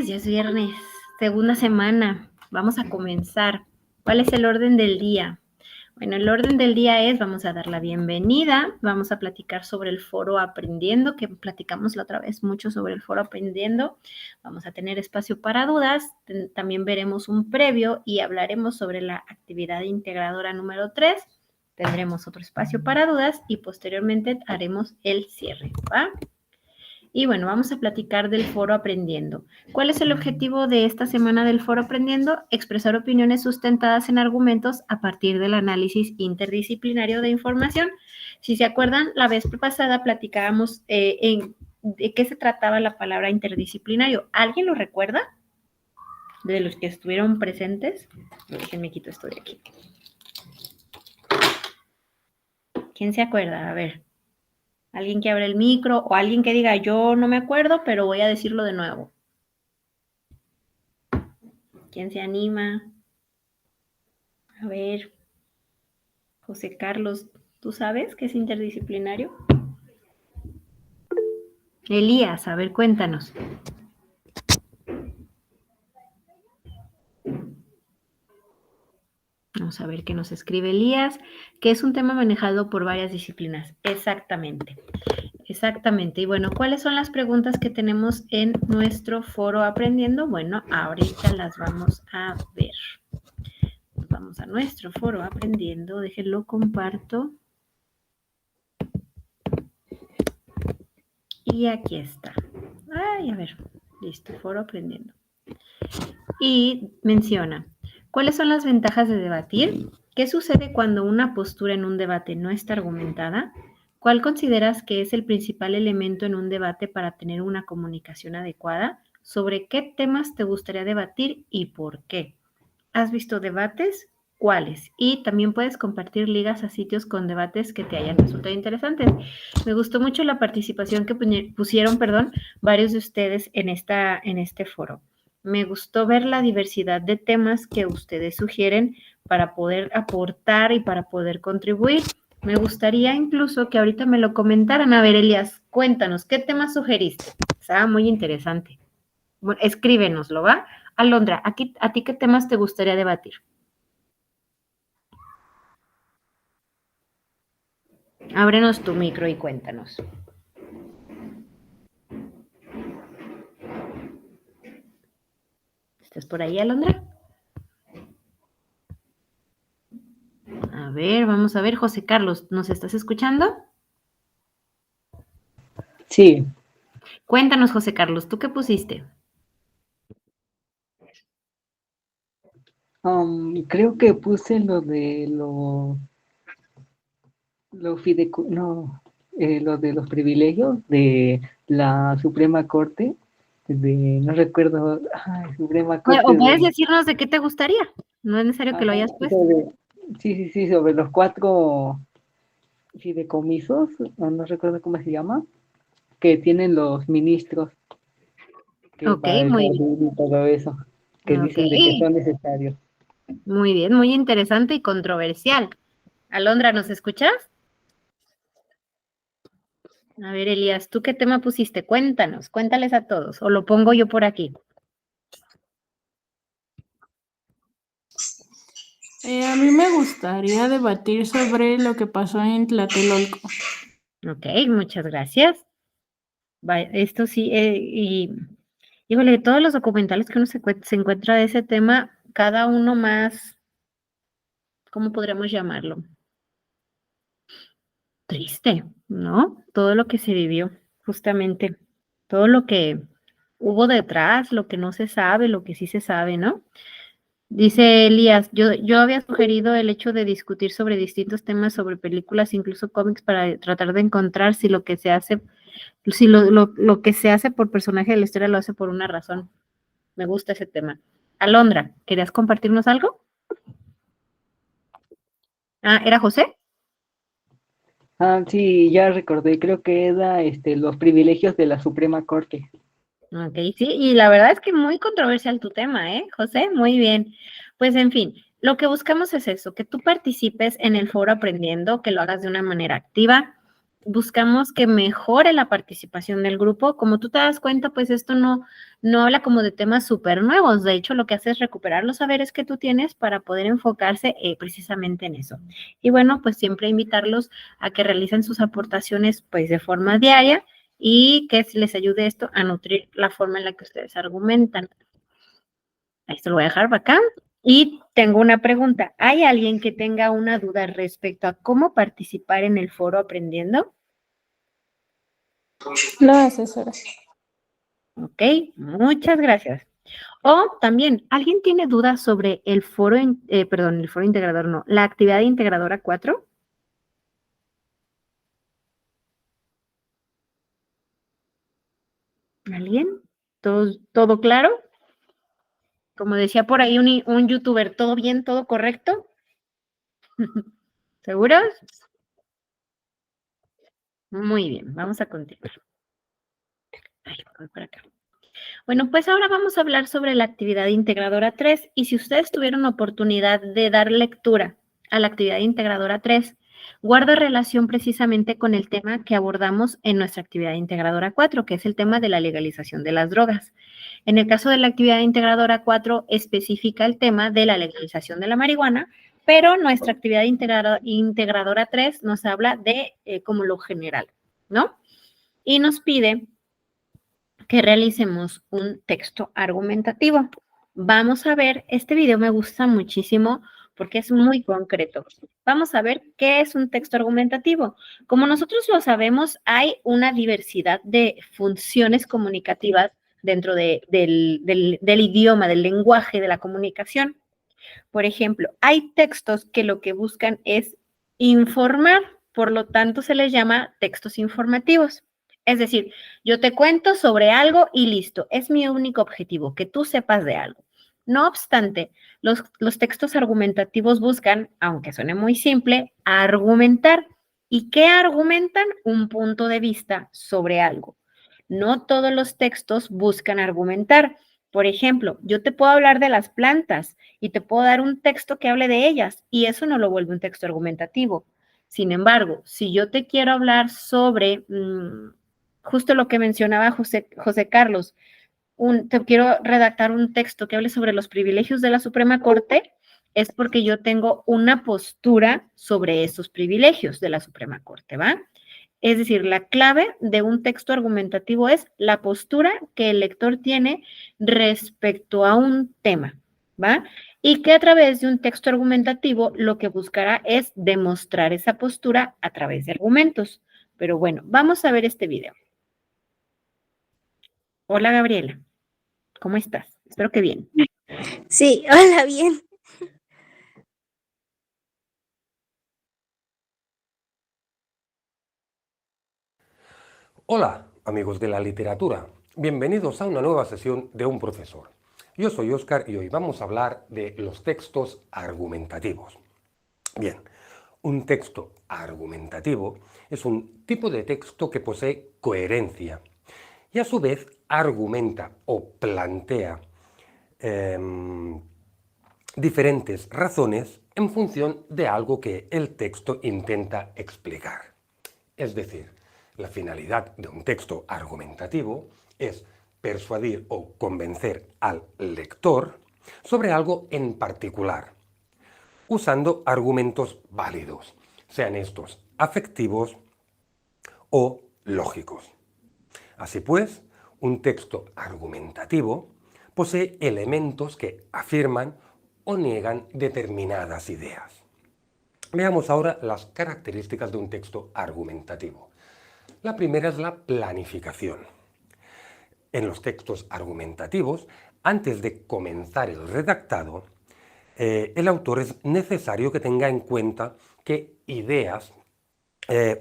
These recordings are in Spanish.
ya es viernes, segunda semana, vamos a comenzar. ¿Cuál es el orden del día? Bueno, el orden del día es, vamos a dar la bienvenida, vamos a platicar sobre el foro Aprendiendo, que platicamos la otra vez mucho sobre el foro Aprendiendo, vamos a tener espacio para dudas, también veremos un previo y hablaremos sobre la actividad integradora número 3, tendremos otro espacio para dudas y posteriormente haremos el cierre, ¿va? Y bueno, vamos a platicar del Foro Aprendiendo. ¿Cuál es el objetivo de esta semana del Foro Aprendiendo? Expresar opiniones sustentadas en argumentos a partir del análisis interdisciplinario de información. Si se acuerdan, la vez pasada platicábamos de qué se trataba la palabra interdisciplinario. ¿Alguien lo recuerda? De los que estuvieron presentes. Déjenme quito esto de aquí. ¿Quién se acuerda? A ver. Alguien que abra el micro o alguien que diga, yo no me acuerdo, pero voy a decirlo de nuevo. ¿Quién se anima? A ver, José Carlos, ¿tú sabes qué es interdisciplinario? Elías, a ver, cuéntanos. Vamos a ver qué nos escribe Elías, que es un tema manejado por varias disciplinas. Exactamente. Exactamente. Y bueno, ¿cuáles son las preguntas que tenemos en nuestro foro Aprendiendo? Bueno, ahorita las vamos a ver. Vamos a nuestro foro Aprendiendo. Déjenlo comparto. Y aquí está. Ay, a ver. Listo, foro Aprendiendo. Y menciona, ¿cuáles son las ventajas de debatir? ¿Qué sucede cuando una postura en un debate no está argumentada? ¿Cuál consideras que es el principal elemento en un debate para tener una comunicación adecuada? ¿Sobre qué temas te gustaría debatir y por qué? ¿Has visto debates? ¿Cuáles? Y también puedes compartir ligas a sitios con debates que te hayan resultado interesantes. Me gustó mucho la participación que pusieron, varios de ustedes en este foro. Me gustó ver la diversidad de temas que ustedes sugieren para poder aportar y para poder contribuir. Me gustaría incluso que ahorita me lo comentaran. A ver, Elías, cuéntanos, ¿qué tema sugeriste? Estaba muy interesante. Bueno, escríbenoslo, ¿va? Alondra, ¿a ti qué temas te gustaría debatir? Ábrenos tu micro y cuéntanos. ¿Estás por ahí, Alondra? A ver, vamos a ver, José Carlos, ¿nos estás escuchando? Sí. Cuéntanos, José Carlos, ¿tú qué pusiste? Creo que puse lo de lo de los privilegios de la Suprema Corte, no recuerdo, Suprema Corte. O puedes decirnos de qué te gustaría, no es necesario que lo hayas puesto. Sí, sobre los 4 fideicomisos, no recuerdo cómo se llama, que tienen los ministros. Ok, muy bien. Y todo eso, que dicen de que son necesarios. Muy bien, muy interesante y controversial. Alondra, ¿nos escuchas? A ver, Elías, ¿tú qué tema pusiste? Cuéntanos, cuéntales a todos, o lo pongo yo por aquí. A mí me gustaría debatir sobre lo que pasó en Tlatelolco. Ok, muchas gracias. Esto sí, híjole, todos los documentales que uno se encuentra de ese tema, cada uno más, ¿cómo podríamos llamarlo? Triste, ¿no? Todo lo que se vivió, justamente, todo lo que hubo detrás, lo que no se sabe, lo que sí se sabe, ¿no? Dice Elías, yo había sugerido el hecho de discutir sobre distintos temas, sobre películas, incluso cómics, para tratar de encontrar si lo que se hace, si lo que se hace por personaje de la historia lo hace por una razón. Me gusta ese tema. Alondra, ¿querías compartirnos algo? ¿Era José? Sí, ya recordé, creo que era los privilegios de la Suprema Corte. Ok, sí, y la verdad es que muy controversial tu tema, José? Muy bien. Pues en fin, lo que buscamos es eso, que tú participes en el foro aprendiendo, que lo hagas de una manera activa, buscamos que mejore la participación del grupo. Como tú te das cuenta, pues esto no habla como de temas súper nuevos. De hecho, lo que hace es recuperar los saberes que tú tienes para poder enfocarse precisamente en eso. Y bueno, pues siempre invitarlos a que realicen sus aportaciones pues de forma diaria y que les ayude esto a nutrir la forma en la que ustedes argumentan. Ahí se lo voy a dejar para acá. Y tengo una pregunta. ¿Hay alguien que tenga una duda respecto a cómo participar en el foro aprendiendo? No, asesora. Ok, muchas gracias. O también, ¿alguien tiene dudas sobre el foro, el foro integrador, no, la actividad integradora 4? ¿Alguien? ¿Todo claro? Como decía por ahí un youtuber, ¿todo bien, todo correcto? ¿Seguros? Muy bien, vamos a continuar. Ay, voy por acá. Bueno, pues ahora vamos a hablar sobre la actividad integradora 3 y si ustedes tuvieron oportunidad de dar lectura a la actividad integradora 3, guarda relación precisamente con el tema que abordamos en nuestra actividad integradora 4, que es el tema de la legalización de las drogas. En el caso de la actividad integradora 4, especifica el tema de la legalización de la marihuana, pero nuestra actividad integradora 3 nos habla de como lo general, ¿no? Y nos pide que realicemos un texto argumentativo. Vamos a ver, este video me gusta muchísimo porque es muy concreto. Vamos a ver qué es un texto argumentativo. Como nosotros lo sabemos, hay una diversidad de funciones comunicativas dentro del idioma, del lenguaje, de la comunicación. Por ejemplo, hay textos que lo que buscan es informar, por lo tanto se les llama textos informativos. Es decir, yo te cuento sobre algo y listo, es mi único objetivo, que tú sepas de algo. No obstante, los textos argumentativos buscan, aunque suene muy simple, argumentar. ¿Y qué argumentan? Un punto de vista sobre algo. No todos los textos buscan argumentar. Por ejemplo, yo te puedo hablar de las plantas y te puedo dar un texto que hable de ellas y eso no lo vuelve un texto argumentativo. Sin embargo, si yo te quiero hablar sobre justo lo que mencionaba José Carlos, te quiero redactar un texto que hable sobre los privilegios de la Suprema Corte, es porque yo tengo una postura sobre esos privilegios de la Suprema Corte, ¿va? Es decir, la clave de un texto argumentativo es la postura que el lector tiene respecto a un tema, ¿va? Y que a través de un texto argumentativo lo que buscará es demostrar esa postura a través de argumentos. Pero bueno, vamos a ver este video. Hola Gabriela, ¿cómo estás? Espero que bien. Sí, hola, bien. Hola, amigos de la literatura. Bienvenidos a una nueva sesión de Un Profesor. Yo soy Óscar y hoy vamos a hablar de los textos argumentativos. Bien, un texto argumentativo es un tipo de texto que posee coherencia y a su vez argumenta o plantea diferentes razones en función de algo que el texto intenta explicar. Es decir, la finalidad de un texto argumentativo es persuadir o convencer al lector sobre algo en particular, usando argumentos válidos, sean estos afectivos o lógicos. Así pues, un texto argumentativo posee elementos que afirman o niegan determinadas ideas. Veamos ahora las características de un texto argumentativo. La primera es la planificación. En los textos argumentativos, antes de comenzar el redactado, el autor es necesario que tenga en cuenta qué ideas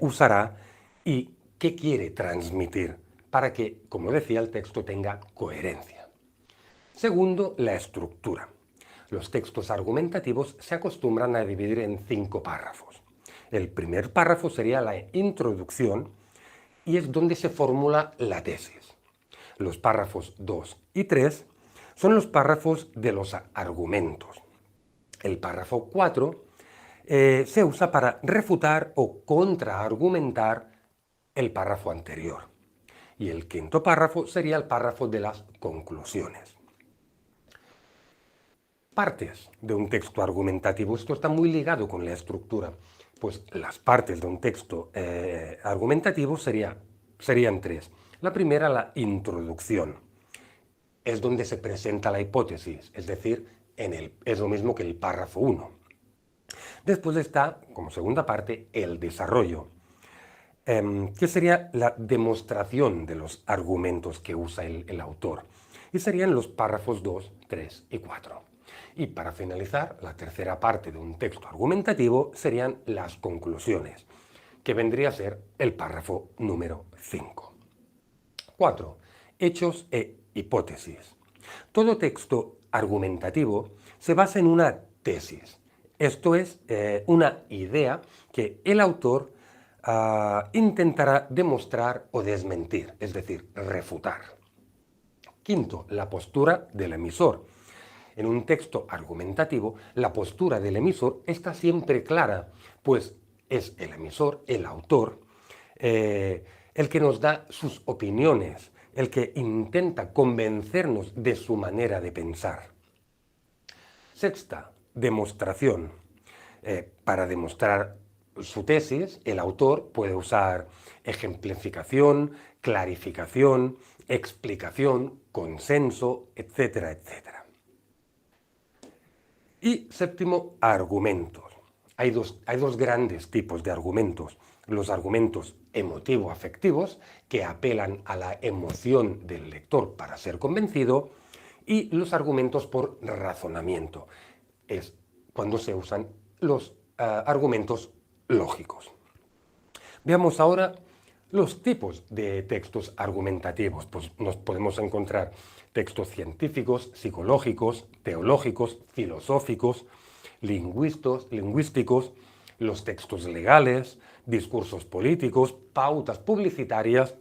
usará y qué quiere transmitir para que, como decía, el texto tenga coherencia. Segundo, la estructura. Los textos argumentativos se acostumbran a dividir en 5 párrafos. El primer párrafo sería la introducción y es donde se formula la tesis. Los párrafos 2 y 3 son los párrafos de los argumentos. El párrafo 4 se usa para refutar o contraargumentar el párrafo anterior. Y el quinto párrafo sería el párrafo de las conclusiones. Partes de un texto argumentativo. Esto está muy ligado con la estructura. Pues las partes de un texto argumentativo serían tres. La primera, la introducción. Es donde se presenta la hipótesis, es decir, es lo mismo que el párrafo 1. Después está, como segunda parte, el desarrollo, que sería la demostración de los argumentos que usa el autor. Y serían los párrafos 2, 3 y 4. Y para finalizar, la tercera parte de un texto argumentativo serían las conclusiones, que vendría a ser el párrafo número 5. 4. Hechos e hipótesis. Todo texto argumentativo se basa en una tesis. Esto es una idea que el autor intentará demostrar o desmentir, es decir, refutar. Quinto, la postura del emisor. En un texto argumentativo, la postura del emisor está siempre clara, pues es el emisor, el autor, el que nos da sus opiniones, el que intenta convencernos de su manera de pensar. Sexta, demostración. Para demostrar su tesis, el autor puede usar ejemplificación, clarificación, explicación, consenso, etcétera, etcétera. Y séptimo, argumentos. Hay dos grandes tipos de argumentos. Los argumentos emotivo-afectivos, que apelan a la emoción del lector para ser convencido, y los argumentos por razonamiento. Es cuando se usan los argumentos lógicos. Veamos ahora los tipos de textos argumentativos. Pues nos podemos encontrar textos científicos, psicológicos, teológicos, filosóficos, lingüísticos, los textos legales, discursos políticos, pautas publicitarias,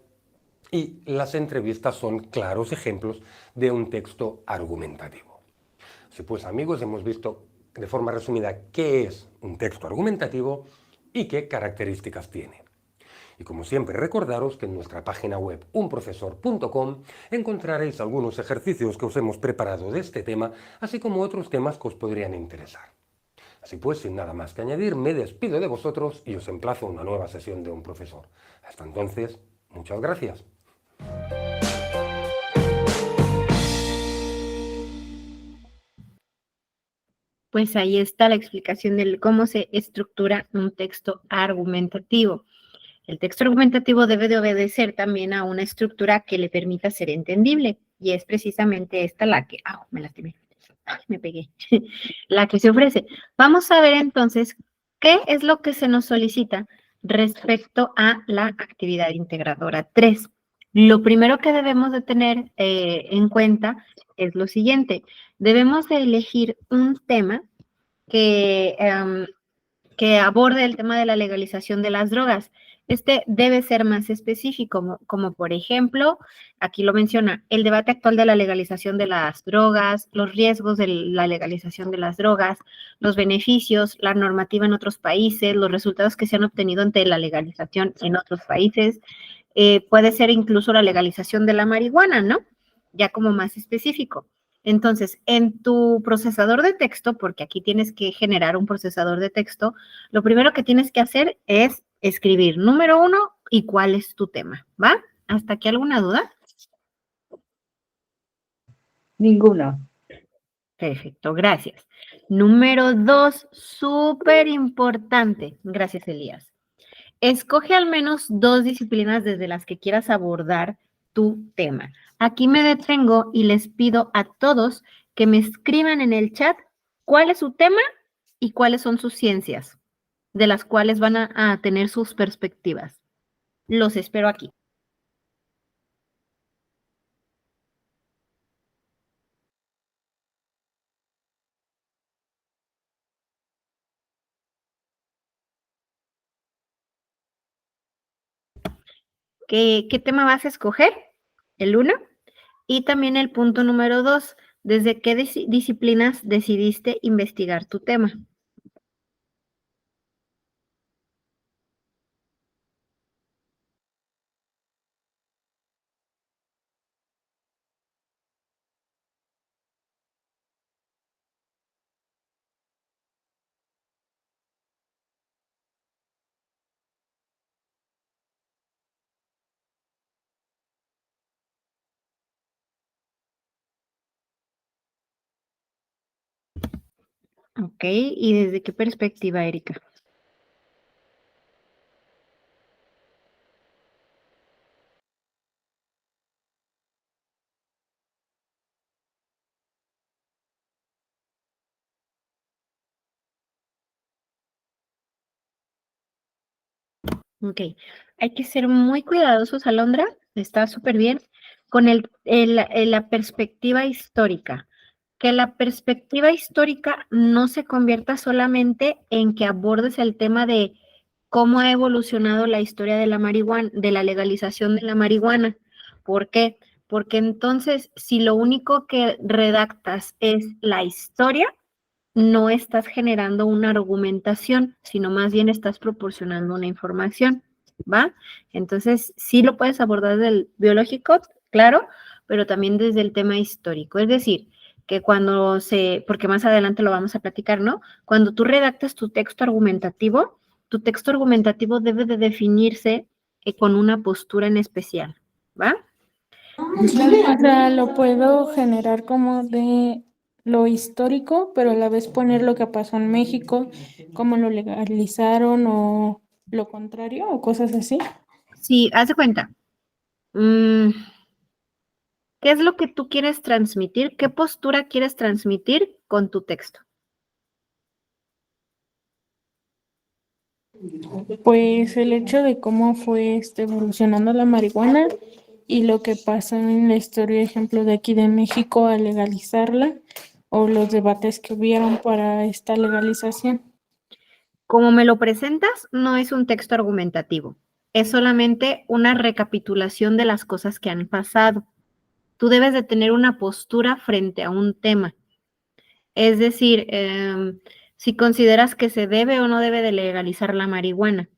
y las entrevistas son claros ejemplos de un texto argumentativo. Así pues, amigos, hemos visto de forma resumida qué es un texto argumentativo y qué características tiene. Y como siempre, recordaros que en nuestra página web unprofesor.com encontraréis algunos ejercicios que os hemos preparado de este tema, así como otros temas que os podrían interesar. Así pues, sin nada más que añadir, me despido de vosotros y os emplazo a una nueva sesión de Un Profesor. Hasta entonces, muchas gracias. Pues ahí está la explicación de cómo se estructura un texto argumentativo. El texto argumentativo debe de obedecer también a una estructura que le permita ser entendible, y es precisamente esta la que, me lastimé, me pegué, la que se ofrece. Vamos a ver entonces qué es lo que se nos solicita respecto a la actividad integradora 3. Lo primero que debemos de tener en cuenta es lo siguiente: debemos de elegir un tema que aborde el tema de la legalización de las drogas. Este debe ser más específico, como por ejemplo, aquí lo menciona, el debate actual de la legalización de las drogas, los riesgos de la legalización de las drogas, los beneficios, la normativa en otros países, los resultados que se han obtenido ante la legalización en otros países. Puede ser incluso la legalización de la marihuana, ¿no? Ya como más específico. Entonces, en tu procesador de texto, porque aquí tienes que generar un procesador de texto, lo primero que tienes que hacer es escribir número 1 y cuál es tu tema, ¿va? ¿Hasta aquí alguna duda? Ninguna. Perfecto, gracias. Número 2, súper importante. Gracias, Elías. Escoge al menos 2 disciplinas desde las que quieras abordar tu tema. Aquí me detengo y les pido a todos que me escriban en el chat cuál es su tema y cuáles son sus ciencias, de las cuales van a tener sus perspectivas. Los espero aquí. ¿Qué tema vas a escoger? El 1. Y también el punto número 2, ¿desde qué disciplinas decidiste investigar tu tema? Ok, ¿y desde qué perspectiva, Erika? Ok, hay que ser muy cuidadosos, Alondra, está súper bien, con la perspectiva histórica. Que la perspectiva histórica no se convierta solamente en que abordes el tema de cómo ha evolucionado la historia de la marihuana, de la legalización de la marihuana. ¿Por qué? Porque entonces, si lo único que redactas es la historia, no estás generando una argumentación, sino más bien estás proporcionando una información, ¿va? Entonces, sí lo puedes abordar desde el biológico, claro, pero también desde el tema histórico. Es decir, que porque más adelante lo vamos a platicar, ¿no? Cuando tú redactas tu texto argumentativo debe de definirse con una postura en especial, ¿va? O sea, lo puedo generar como de lo histórico, pero a la vez poner lo que pasó en México, cómo lo legalizaron o lo contrario o cosas así. Sí, haz de cuenta. ¿Qué es lo que tú quieres transmitir? ¿Qué postura quieres transmitir con tu texto? Pues el hecho de cómo fue evolucionando la marihuana y lo que pasó en la historia, ejemplo, de aquí de México al legalizarla o los debates que hubieron para esta legalización. Como me lo presentas, no es un texto argumentativo, es solamente una recapitulación de las cosas que han pasado. Tú debes de tener una postura frente a un tema. Es decir, si consideras que se debe o no debe de legalizar la marihuana,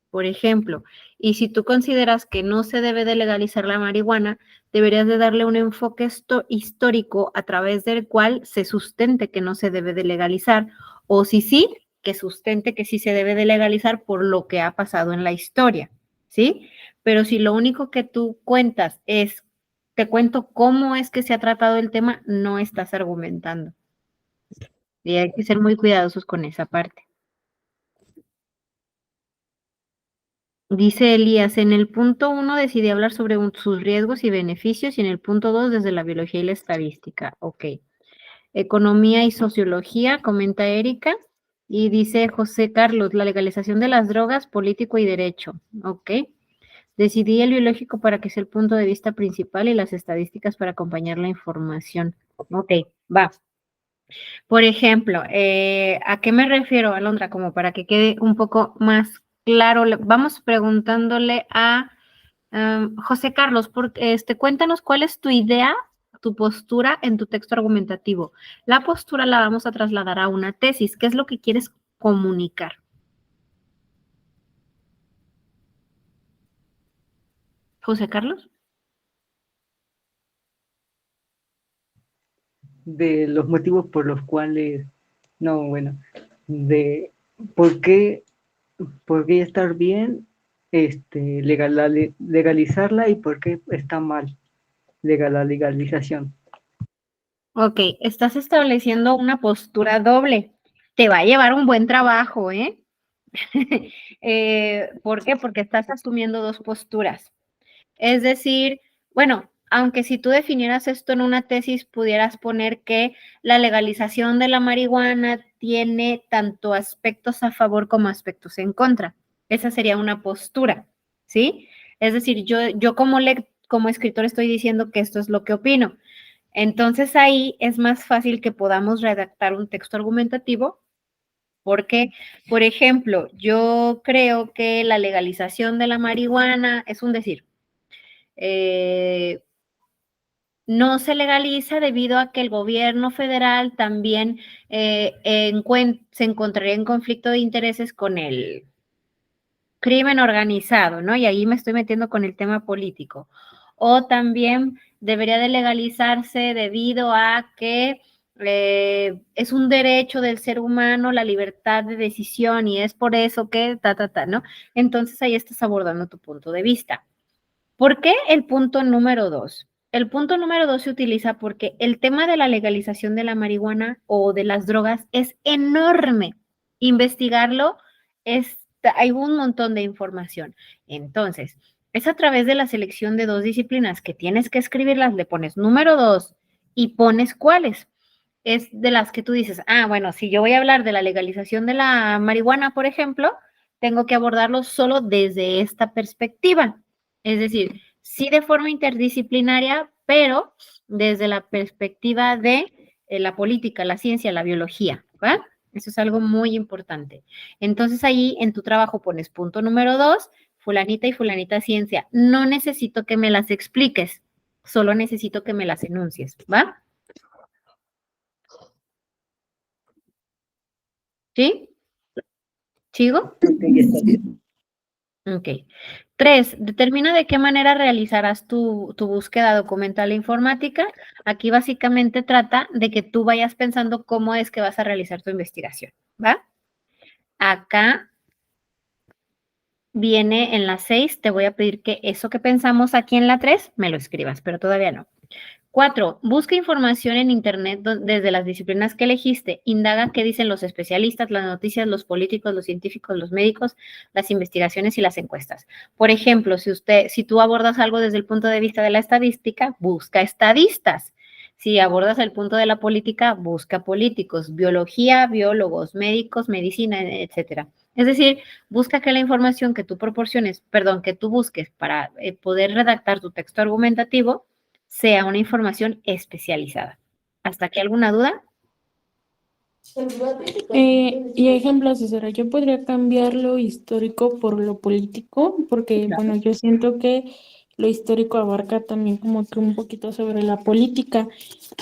por ejemplo, y si tú consideras que no se debe de legalizar la marihuana, deberías de darle un enfoque histórico a través del cual se sustente que no se debe de legalizar, o si sí, que sustente que sí se debe de legalizar por lo que ha pasado en la historia, ¿sí? Pero si lo único que tú cuentas es, te cuento cómo es que se ha tratado el tema, no estás argumentando. Y hay que ser muy cuidadosos con esa parte. Dice Elías, en el punto 1 decidí hablar sobre sus riesgos y beneficios y en el punto 2 desde la biología y la estadística. Ok. Economía y sociología, comenta Erika. Y dice José Carlos, la legalización de las drogas, político y derecho. Ok. Decidí el biológico para que sea el punto de vista principal y las estadísticas para acompañar la información. Ok, va. Por ejemplo, ¿a qué me refiero, Alondra? Como para que quede un poco más claro, vamos preguntándole a José Carlos, cuéntanos cuál es tu idea, tu postura en tu texto argumentativo. La postura la vamos a trasladar a una tesis. ¿Qué es lo que quieres comunicar? José Carlos. De los motivos por los cuales, no, bueno, de por qué estar bien legalizarla y por qué está mal la legalización. Ok, estás estableciendo una postura doble. Te va a llevar un buen trabajo, ¿eh? ¿Por qué? Porque estás asumiendo dos posturas. Es decir, bueno, aunque si tú definieras esto en una tesis, pudieras poner que la legalización de la marihuana tiene tanto aspectos a favor como aspectos en contra. Esa sería una postura, ¿sí? Es decir, yo como escritor estoy diciendo que esto es lo que opino. Entonces ahí es más fácil que podamos redactar un texto argumentativo porque, por ejemplo, yo creo que la legalización de la marihuana es un decir. No se legaliza debido a que el gobierno federal también se encontraría en conflicto de intereses con el crimen organizado, ¿no? Y ahí me estoy metiendo con el tema político. O también debería de legalizarse debido a que es un derecho del ser humano la libertad de decisión y es por eso que, ¿no? Entonces ahí estás abordando tu punto de vista. ¿Por qué el punto número 2? el punto número 2 se utiliza porque el tema de la legalización de la marihuana o de las drogas es enorme. Investigarlo hay un montón de información. Entonces, es a través de la selección de 2 disciplinas que tienes que escribirlas, le pones número 2 y pones cuáles. Es de las que tú dices, bueno, si yo voy a hablar de la legalización de la marihuana, por ejemplo, tengo que abordarlo solo desde esta perspectiva. Es decir, sí de forma interdisciplinaria, pero desde la perspectiva de la política, la ciencia, la biología, ¿va? Eso es algo muy importante. Entonces ahí en tu trabajo pones punto número 2, fulanita y fulanita ciencia. No necesito que me las expliques, solo necesito que me las enuncies, ¿va? ¿Sí? ¿Sigo? Ok, ya está bien. Ok. 3. Determina de qué manera realizarás tu búsqueda documental e informática. Aquí básicamente trata de que tú vayas pensando cómo es que vas a realizar tu investigación, ¿va? Acá viene en la 6, te voy a pedir que eso que pensamos aquí en la 3 me lo escribas, pero todavía no. 4. Busca información en Internet desde las disciplinas que elegiste. Indaga qué dicen los especialistas, las noticias, los políticos, los científicos, los médicos, las investigaciones y las encuestas. Por ejemplo, si tú abordas algo desde el punto de vista de la estadística, busca estadistas. Si abordas el punto de la política, busca políticos, biología, biólogos, médicos, medicina, etcétera. Es decir, busca que la información que tú que tú busques para poder redactar tu texto argumentativo sea una información especializada. ¿Hasta aquí alguna duda? Y ejemplo, asesora, yo podría cambiar lo histórico por lo político, porque, Claro. bueno, yo siento que lo histórico abarca también como que un poquito sobre la política.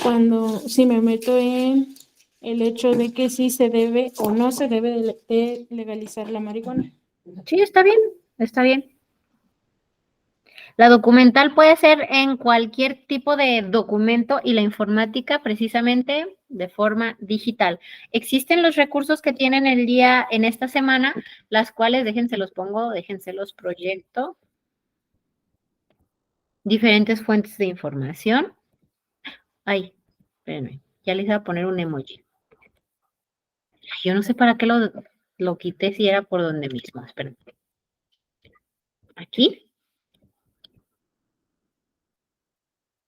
Cuando, si me meto en el hecho de que sí se debe o no se debe de legalizar la marihuana. Sí, está bien, está bien. La documental puede ser en cualquier tipo de documento y la informática precisamente de forma digital. Existen los recursos que tienen el día en esta semana, las cuales, déjenselos proyecto. Diferentes fuentes de información. Ay, espérenme, ya les voy a poner un emoji. Yo no sé para qué lo quité si era por donde mismo. Espérenme. Aquí.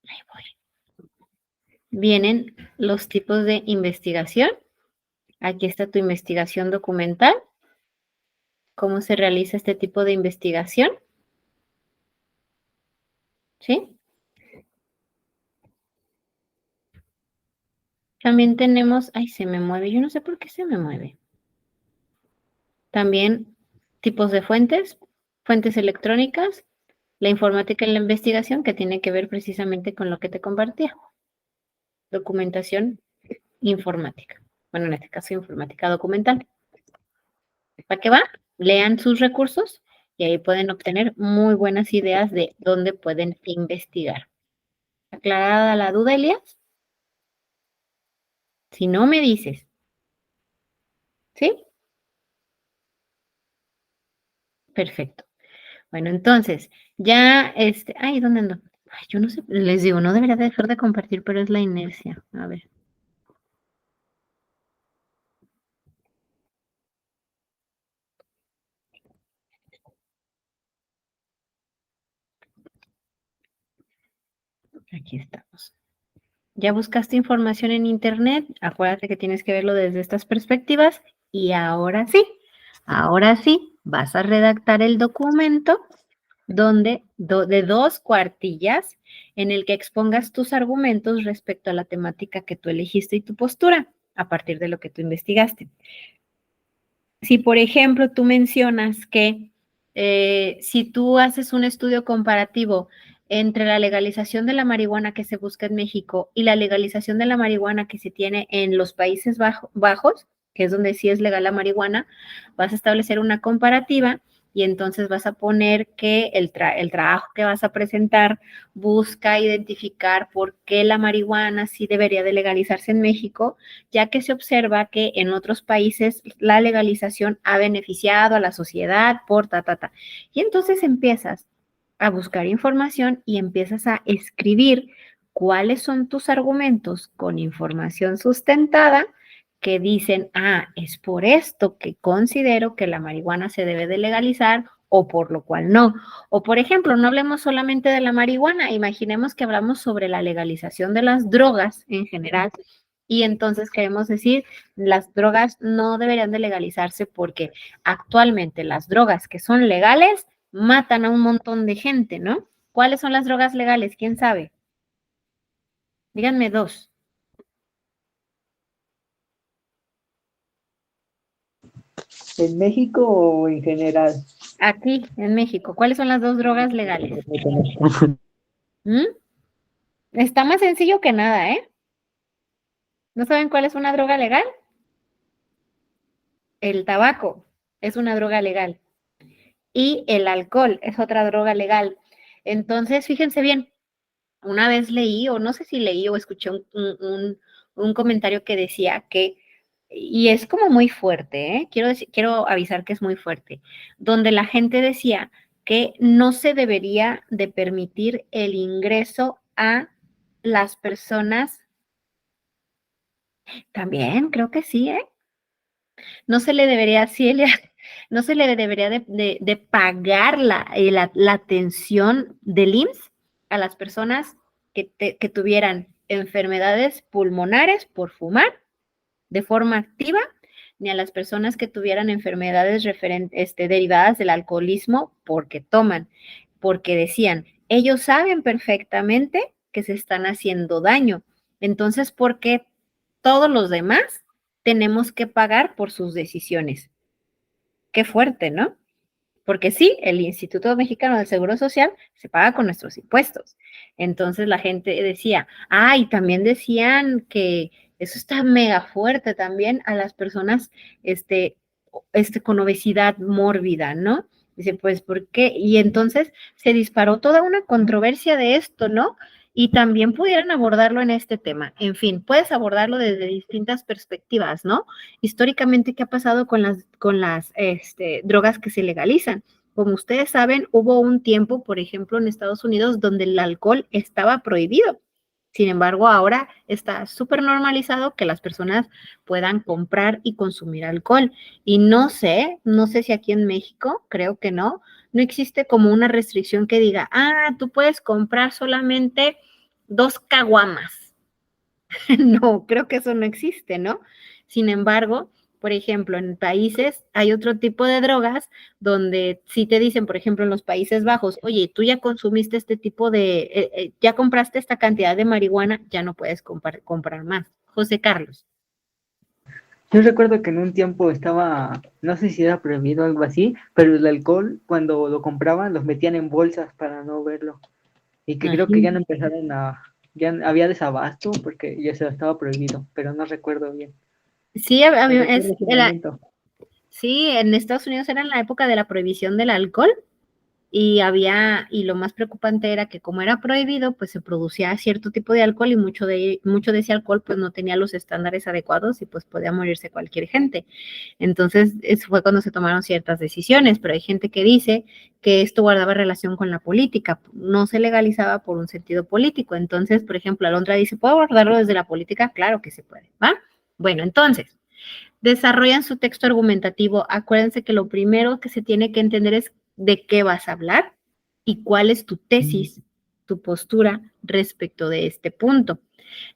Ahí voy. Vienen los tipos de investigación. Aquí está tu investigación documental. ¿Cómo se realiza este tipo de investigación? ¿Sí? También tenemos, ay, se me mueve, yo no sé por qué se me mueve. También tipos de fuentes electrónicas, la informática en la investigación, que tiene que ver precisamente con lo que te compartía. Documentación informática. Bueno, en este caso, informática documental. ¿Para qué va? Lean sus recursos y ahí pueden obtener muy buenas ideas de dónde pueden investigar. ¿Aclarada la duda, Elías? Si no, me dices. ¿Sí? Perfecto. Bueno, entonces, ya, ay, ¿dónde ando? Ay, yo no sé, les digo, no debería dejar de compartir, pero es la inercia. A ver. Aquí estamos. Ya buscaste información en internet, acuérdate que tienes que verlo desde estas perspectivas y ahora sí, vas a redactar el documento de 2 cuartillas en el que expongas tus argumentos respecto a la temática que tú elegiste y tu postura a partir de lo que tú investigaste. Si, por ejemplo, tú mencionas que si tú haces un estudio comparativo entre la legalización de la marihuana que se busca en México y la legalización de la marihuana que se tiene en los Países Bajos, que es donde sí es legal la marihuana, vas a establecer una comparativa y entonces vas a poner que el trabajo que vas a presentar busca identificar por qué la marihuana sí debería de legalizarse en México, ya que se observa que en otros países la legalización ha beneficiado a la sociedad por . Y entonces empiezas a buscar información y empiezas a escribir cuáles son tus argumentos con información sustentada que dicen, es por esto que considero que la marihuana se debe de legalizar o por lo cual no. O por ejemplo, no hablemos solamente de la marihuana, imaginemos que hablamos sobre la legalización de las drogas en general y entonces queremos decir, las drogas no deberían de legalizarse porque actualmente las drogas que son legales matan a un montón de gente, ¿no? ¿Cuáles son las drogas legales? ¿Quién sabe? Díganme dos. ¿En México o en general? Aquí, en México, ¿cuáles son las dos drogas legales? ¿Mm? Está más sencillo que nada, ¿eh? ¿No saben cuál es una droga legal? El tabaco es una droga legal y el alcohol es otra droga legal. Entonces, fíjense bien, una vez leí, o no sé si leí o escuché un comentario que decía que, y es como muy fuerte, ¿eh? Quiero avisar que es muy fuerte, donde la gente decía que no se debería de permitir el ingreso a las personas, también creo que sí, ¿eh? No se le debería, sí, no se le debería de pagar la atención del IMSS a las personas que tuvieran enfermedades pulmonares por fumar de forma activa, ni a las personas que tuvieran enfermedades derivadas del alcoholismo porque toman, porque decían, ellos saben perfectamente que se están haciendo daño. Entonces, ¿por qué todos los demás tenemos que pagar por sus decisiones? Qué fuerte, ¿no? Porque sí, el Instituto Mexicano del Seguro Social se paga con nuestros impuestos. Entonces la gente decía, y también decían que eso está mega fuerte también a las personas con obesidad mórbida, ¿no? Dice, pues, ¿por qué? Y entonces se disparó toda una controversia de esto, ¿no? Y también pudieran abordarlo en este tema. En fin, puedes abordarlo desde distintas perspectivas, ¿no? Históricamente, ¿qué ha pasado con las drogas que se legalizan? Como ustedes saben, hubo un tiempo, por ejemplo, en Estados Unidos, donde el alcohol estaba prohibido. Sin embargo, ahora está súper normalizado que las personas puedan comprar y consumir alcohol. Y no sé si aquí en México, creo que no existe como una restricción que diga, tú puedes comprar solamente 2 caguamas. No, creo que eso no existe, ¿no? Sin embargo, por ejemplo, en países hay otro tipo de drogas donde si te dicen, por ejemplo, en los Países Bajos, oye, tú ya consumiste este tipo ya compraste esta cantidad de marihuana, ya no puedes comprar más. José Carlos. Yo recuerdo que en un tiempo estaba, no sé si era prohibido o algo así, pero el alcohol, cuando lo compraban, los metían en bolsas para no verlo. Y que creo que ya no empezaron ya había desabasto porque ya se estaba prohibido, pero no recuerdo bien. Sí, sí, en Estados Unidos era en la época de la prohibición del alcohol y lo más preocupante era que como era prohibido, pues se producía cierto tipo de alcohol y mucho de ese alcohol pues no tenía los estándares adecuados y pues podía morirse cualquier gente. Entonces, eso fue cuando se tomaron ciertas decisiones, pero hay gente que dice que esto guardaba relación con la política, no se legalizaba por un sentido político. Entonces, por ejemplo, Alondra dice, ¿puedo abordarlo desde la política? Claro que se puede, ¿va? Bueno, entonces, desarrollan su texto argumentativo. Acuérdense que lo primero que se tiene que entender es de qué vas a hablar y cuál es tu tesis, tu postura respecto de este punto.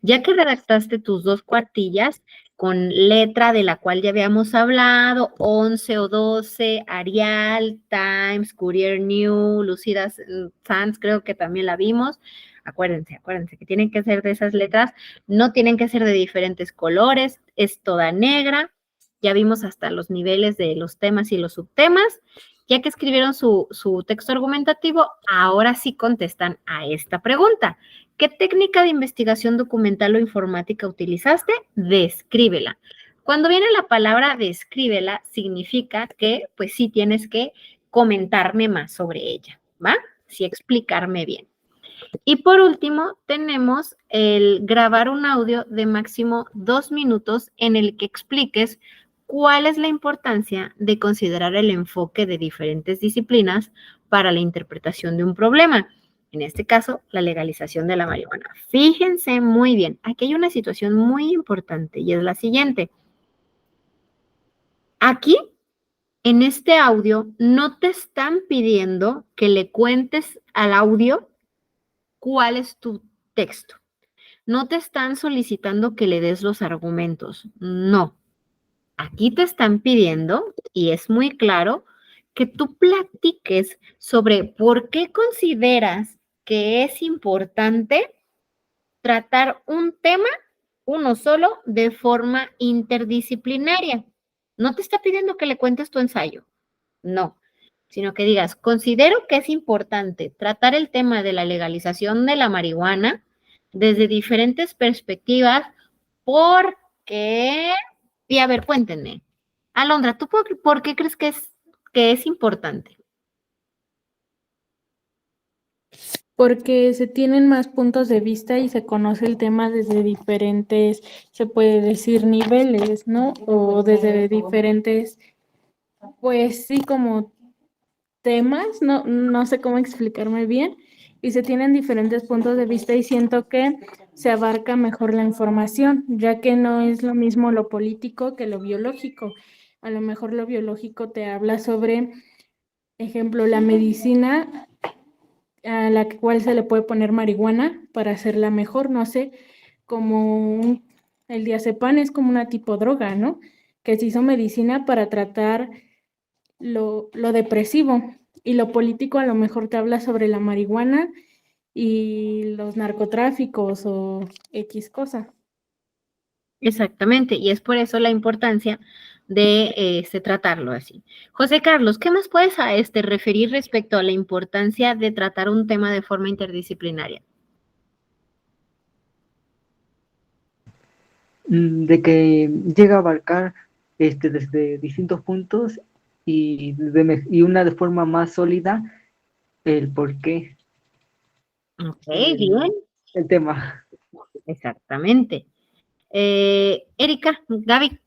Ya que redactaste tus 2 cuartillas con letra de la cual ya habíamos hablado, 11 o 12, Arial, Times, Courier New, Lucida Sanz, creo que también la vimos. Acuérdense que tienen que ser de esas letras, no tienen que ser de diferentes colores, es toda negra. Ya vimos hasta los niveles de los temas y los subtemas. Ya que escribieron su texto argumentativo, ahora sí contestan a esta pregunta. ¿Qué técnica de investigación documental o informática utilizaste? Descríbela. Cuando viene la palabra descríbela, significa que, pues sí, tienes que comentarme más sobre ella, ¿va? Sí, explicarme bien. Y por último, tenemos el grabar un audio de máximo 2 minutos en el que expliques cuál es la importancia de considerar el enfoque de diferentes disciplinas para la interpretación de un problema. En este caso, la legalización de la marihuana. Fíjense muy bien, aquí hay una situación muy importante y es la siguiente. Aquí, en este audio, no te están pidiendo que le cuentes al audio cuál es tu texto. No te están solicitando que le des los argumentos. No. Aquí te están pidiendo, y es muy claro, que tú platiques sobre por qué consideras que es importante tratar un tema, uno solo, de forma interdisciplinaria. No te está pidiendo que le cuentes tu ensayo, no, sino que digas, considero que es importante tratar el tema de la legalización de la marihuana desde diferentes perspectivas, porque, y a ver, cuéntenme, Alondra, ¿tú por qué crees que es importante? Porque se tienen más puntos de vista y se conoce el tema desde diferentes, se puede decir, niveles, ¿no? O desde diferentes, pues sí, como temas, no sé cómo explicarme bien, y se tienen diferentes puntos de vista y siento que se abarca mejor la información, ya que no es lo mismo lo político que lo biológico. A lo mejor lo biológico te habla sobre, ejemplo, la medicina a la cual se le puede poner marihuana para hacerla mejor, no sé, como el diazepam es como una tipo droga, ¿no? Que se hizo medicina para tratar lo depresivo, y lo político a lo mejor te habla sobre la marihuana y los narcotráficos o X cosa. Exactamente, y es por eso la importancia de tratarlo así. José Carlos, ¿qué más puedes referir respecto a la importancia de tratar un tema de forma interdisciplinaria? De que llega a abarcar desde distintos puntos y una de forma más sólida el por qué Ok, bien, el tema. exactamente. Erika, Gaby,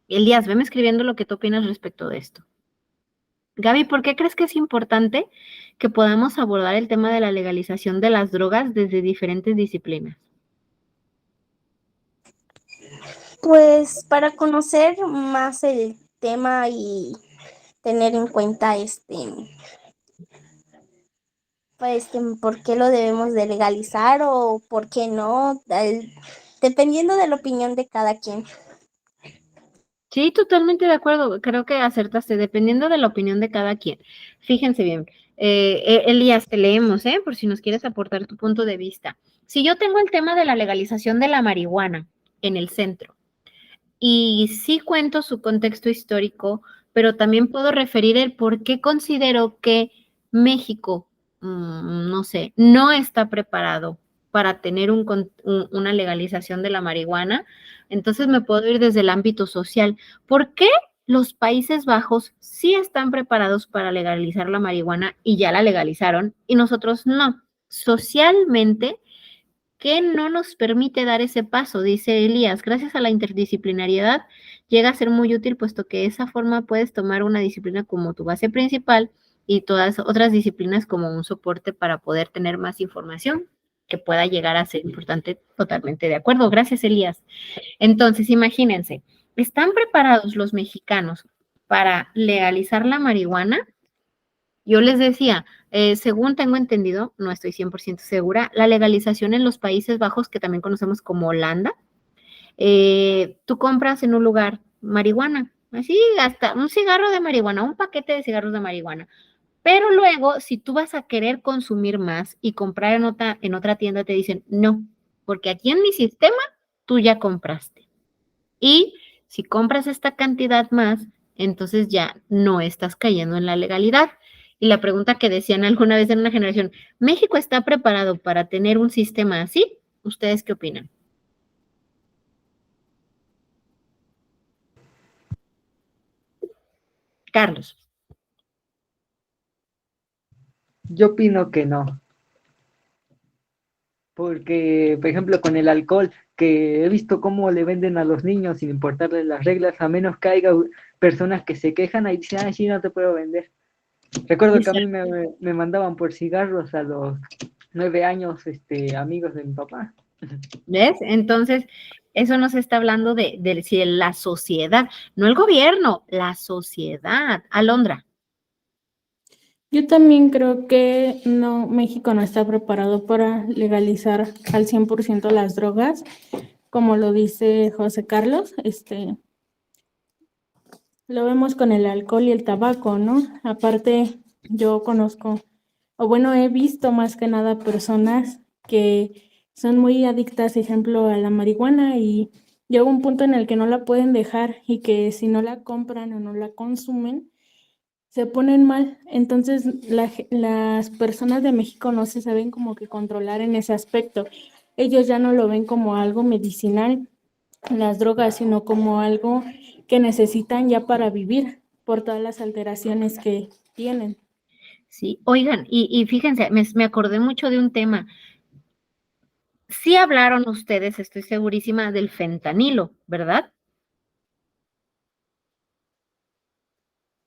Elías, veme escribiendo lo que tú opinas respecto de esto. Gaby, ¿por qué crees que es importante que podamos abordar el tema de la legalización de las drogas desde diferentes disciplinas? Pues para conocer más el tema y tener en cuenta pues por qué lo debemos de legalizar o por qué no, dependiendo de la opinión de cada quien. Sí, totalmente de acuerdo. Creo que acertaste, dependiendo de la opinión de cada quien. Fíjense bien. Elías, te leemos, por si nos quieres aportar tu punto de vista. Si yo tengo el tema de la legalización de la marihuana en el centro, y sí cuento su contexto histórico, pero también puedo referir el por qué considero que México, no sé, no está preparado para tener una legalización de la marihuana. Entonces me puedo ir desde el ámbito social. ¿Por qué los Países Bajos sí están preparados para legalizar la marihuana y ya la legalizaron y nosotros no? Socialmente, ¿qué no nos permite dar ese paso? Dice Elías, gracias a la interdisciplinariedad llega a ser muy útil, puesto que de esa forma puedes tomar una disciplina como tu base principal y todas otras disciplinas como un soporte para poder tener más información que pueda llegar a ser importante. Totalmente de acuerdo. Gracias, Elías. Entonces, imagínense, ¿están preparados los mexicanos para legalizar la marihuana? Yo les decía, según tengo entendido, no estoy 100% segura, la legalización en los Países Bajos, que también conocemos como Holanda, tú compras en un lugar marihuana, así hasta un cigarro de marihuana, un paquete de cigarros de marihuana. Pero luego, si tú vas a querer consumir más y comprar en otra tienda, te dicen, no, porque aquí en mi sistema tú ya compraste. Y si compras esta cantidad más, entonces ya no estás cayendo en la legalidad. Y la pregunta que decían alguna vez en una generación, ¿México está preparado para tener un sistema así? ¿Ustedes qué opinan? Carlos. Yo opino que no, porque, por ejemplo, con el alcohol, que he visto cómo le venden a los niños sin importarles las reglas, a menos que haya personas que se quejan, ahí dicen, ay, sí, no te puedo vender. Recuerdo que a mí me mandaban por cigarros a los 9 años, amigos de mi papá. ¿Ves? Entonces, eso nos está hablando de si la sociedad, no el gobierno, la sociedad. Alondra. Yo también creo que no, México no está preparado para legalizar al 100% las drogas, como lo dice José Carlos. Lo vemos con el alcohol y el tabaco, ¿no? Aparte, yo conozco, o bueno, he visto más que nada personas que son muy adictas, ejemplo, a la marihuana y llega un punto en el que no la pueden dejar y que si no la compran o no la consumen, se ponen mal. Entonces, las personas de México no se saben como que controlar en ese aspecto. Ellos ya no lo ven como algo medicinal, las drogas, sino como algo que necesitan ya para vivir por todas las alteraciones que tienen. Sí, oigan, y fíjense, me acordé mucho de un tema. Sí hablaron ustedes, estoy segurísima, del fentanilo, ¿verdad?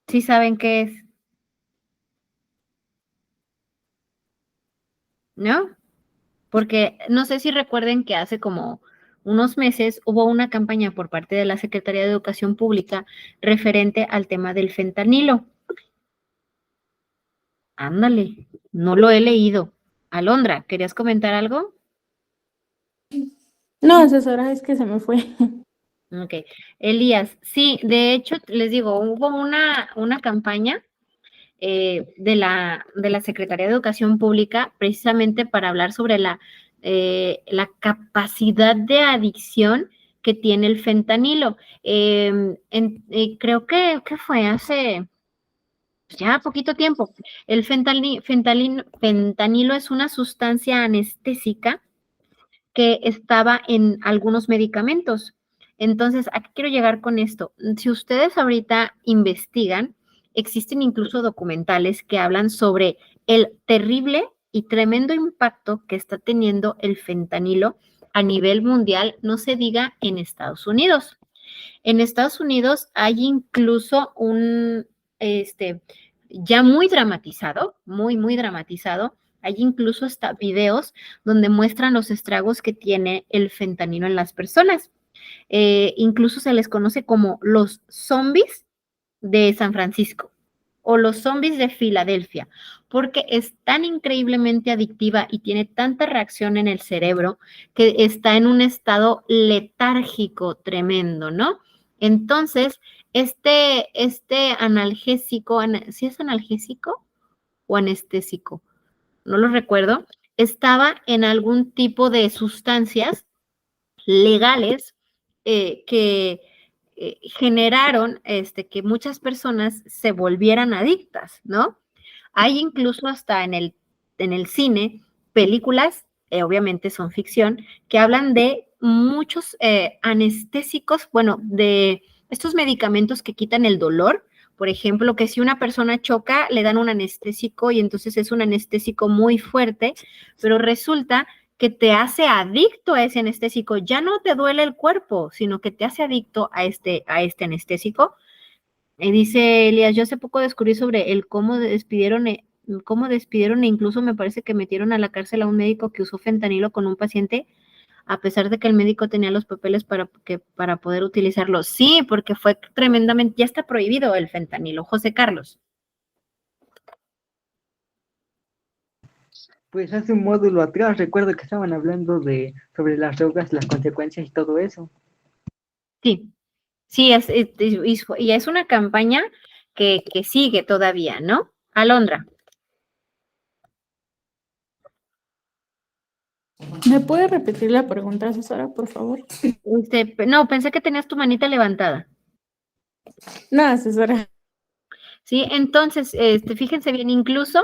Sí saben qué es, ¿no? Porque no sé si recuerden que hace como unos meses hubo una campaña por parte de la Secretaría de Educación Pública referente al tema del fentanilo. Ándale, no lo he leído. Alondra, ¿querías comentar algo? No, asesora, es que se me fue. Ok. Elías, sí, de hecho, les digo, hubo una campaña de la Secretaría de Educación Pública precisamente para hablar sobre la capacidad de adicción que tiene el fentanilo. Creo que fue hace ya poquito tiempo. El fentanilo es una sustancia anestésica que estaba en algunos medicamentos. Entonces, ¿a qué quiero llegar con esto? Si ustedes ahorita investigan, existen incluso documentales que hablan sobre el terrible y tremendo impacto que está teniendo el fentanilo a nivel mundial, no se diga en Estados Unidos. En Estados Unidos hay incluso ya muy dramatizado, muy dramatizado, hay incluso hasta videos donde muestran los estragos que tiene el fentanilo en las personas. Incluso se les conoce como los zombies de San Francisco o los zombies de Filadelfia, porque es tan increíblemente adictiva y tiene tanta reacción en el cerebro que está en un estado letárgico tremendo, ¿no? Entonces, este analgésico, ¿sí es analgésico o anestésico? No lo recuerdo, estaba en algún tipo de sustancias legales que generaron que muchas personas se volvieran adictas, ¿no? Hay incluso hasta en el cine películas, obviamente son ficción, que hablan de muchos anestésicos, bueno, de estos medicamentos que quitan el dolor. Por ejemplo, que si una persona choca, le dan un anestésico y entonces es un anestésico muy fuerte, pero resulta que te hace adicto a ese anestésico. Ya no te duele el cuerpo, sino que te hace adicto a este anestésico. Dice Elías, yo hace poco descubrí sobre el cómo despidieron e incluso me parece que metieron a la cárcel a un médico que usó fentanilo con un paciente, a pesar de que el médico tenía los papeles para poder utilizarlo. Sí, porque fue tremendamente, ya está prohibido el fentanilo. José Carlos. Pues hace un módulo atrás recuerdo que estaban hablando sobre las drogas, las consecuencias y todo eso. Sí, sí, y es una campaña que sigue todavía, ¿no? Alondra. ¿Me puede repetir la pregunta, asesora, por favor? No, pensé que tenías tu manita levantada. No, asesora. Sí, entonces, fíjense bien, incluso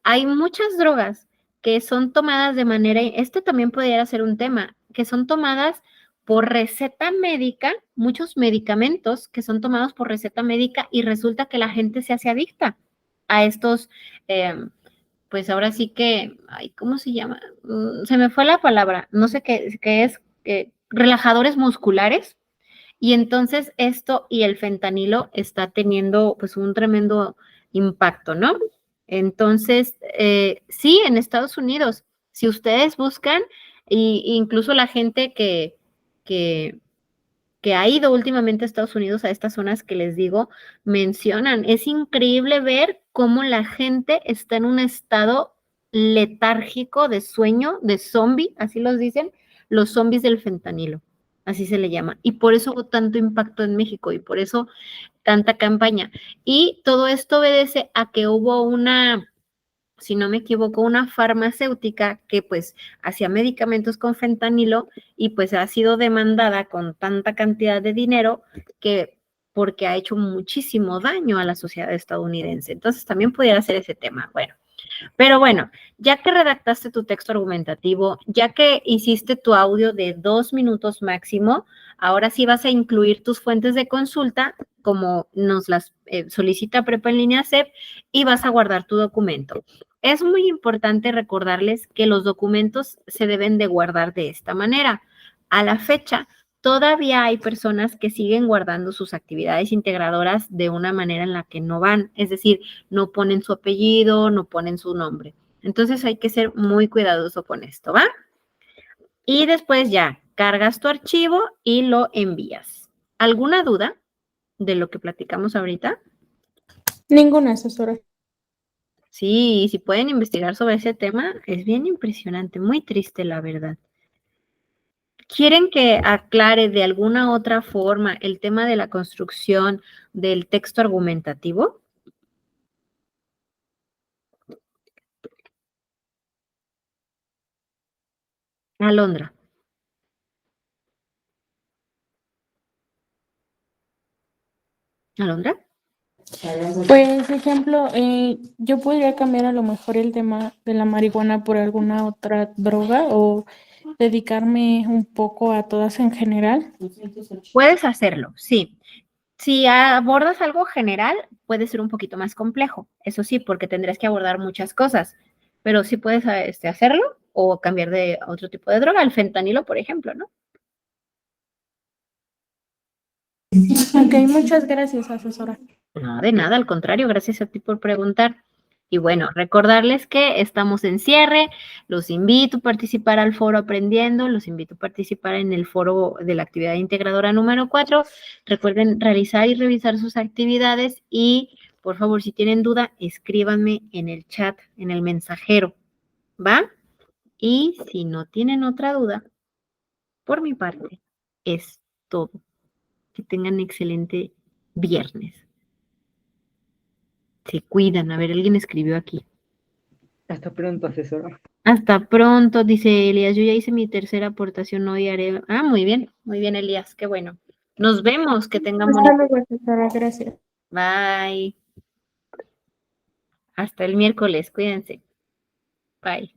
hay muchas drogas que son tomadas de manera, este también pudiera ser un tema, que son tomadas por receta médica, muchos medicamentos que son tomados por receta médica y resulta que la gente se hace adicta a estos, pues ahora sí que, ay, ¿cómo se llama? Se me fue la palabra, no sé qué es, relajadores musculares. Y entonces esto y el fentanilo está teniendo pues un tremendo impacto, ¿no? Entonces, sí, en Estados Unidos, si ustedes buscan, incluso la gente que ha ido últimamente a Estados Unidos, a estas zonas que les digo, mencionan, es increíble ver cómo la gente está en un estado letárgico de sueño, de zombie, así los dicen, los zombies del fentanilo, así se le llama. Y por eso hubo tanto impacto en México y por eso tanta campaña. Y todo esto obedece a que hubo una, si no me equivoco, una farmacéutica que pues hacía medicamentos con fentanilo y pues ha sido demandada con tanta cantidad de dinero que porque ha hecho muchísimo daño a la sociedad estadounidense. Entonces también pudiera ser ese tema. Bueno, pero bueno, ya que redactaste tu texto argumentativo, ya que hiciste tu audio de 2 minutos máximo, ahora sí vas a incluir tus fuentes de consulta como nos las solicita Prepa en línea CEP y vas a guardar tu documento. Es muy importante recordarles que los documentos se deben de guardar de esta manera. A la fecha, todavía hay personas que siguen guardando sus actividades integradoras de una manera en la que no van, es decir, no ponen su apellido, no ponen su nombre. Entonces hay que ser muy cuidadoso con esto, ¿va? Y después ya cargas tu archivo y lo envías. ¿Alguna duda de lo que platicamos ahorita? Ninguna, asesora. Sí, si pueden investigar sobre ese tema, es bien impresionante, muy triste la verdad. ¿Quieren que aclare de alguna otra forma el tema de la construcción del texto argumentativo? Alondra. ¿Alondra? Pues, ejemplo, yo podría cambiar a lo mejor el tema de la marihuana por alguna otra droga o dedicarme un poco a todas en general. Puedes hacerlo, sí. Si abordas algo general, puede ser un poquito más complejo, eso sí, porque tendrás que abordar muchas cosas, pero sí puedes hacerlo o cambiar de otro tipo de droga, el fentanilo, por ejemplo, ¿no? Ok, muchas gracias, asesora. No, de nada, al contrario, gracias a ti por preguntar. Y bueno, recordarles que estamos en cierre, los invito a participar al foro Aprendiendo, los invito a participar en el foro de la actividad integradora número 4. Recuerden realizar y revisar sus actividades y, por favor, si tienen duda, escríbanme en el chat, en el mensajero, ¿va? Y si no tienen otra duda, por mi parte, es todo. Que tengan excelente viernes. Se cuidan. A ver, alguien escribió aquí. Hasta pronto, asesora. Hasta pronto, dice Elías. Yo ya hice mi tercera aportación, hoy haré. Ah, muy bien, Elías, qué bueno. Nos vemos, que tengan Hasta bonito. luego, asesora, gracias. Bye. Hasta el miércoles, cuídense. Bye.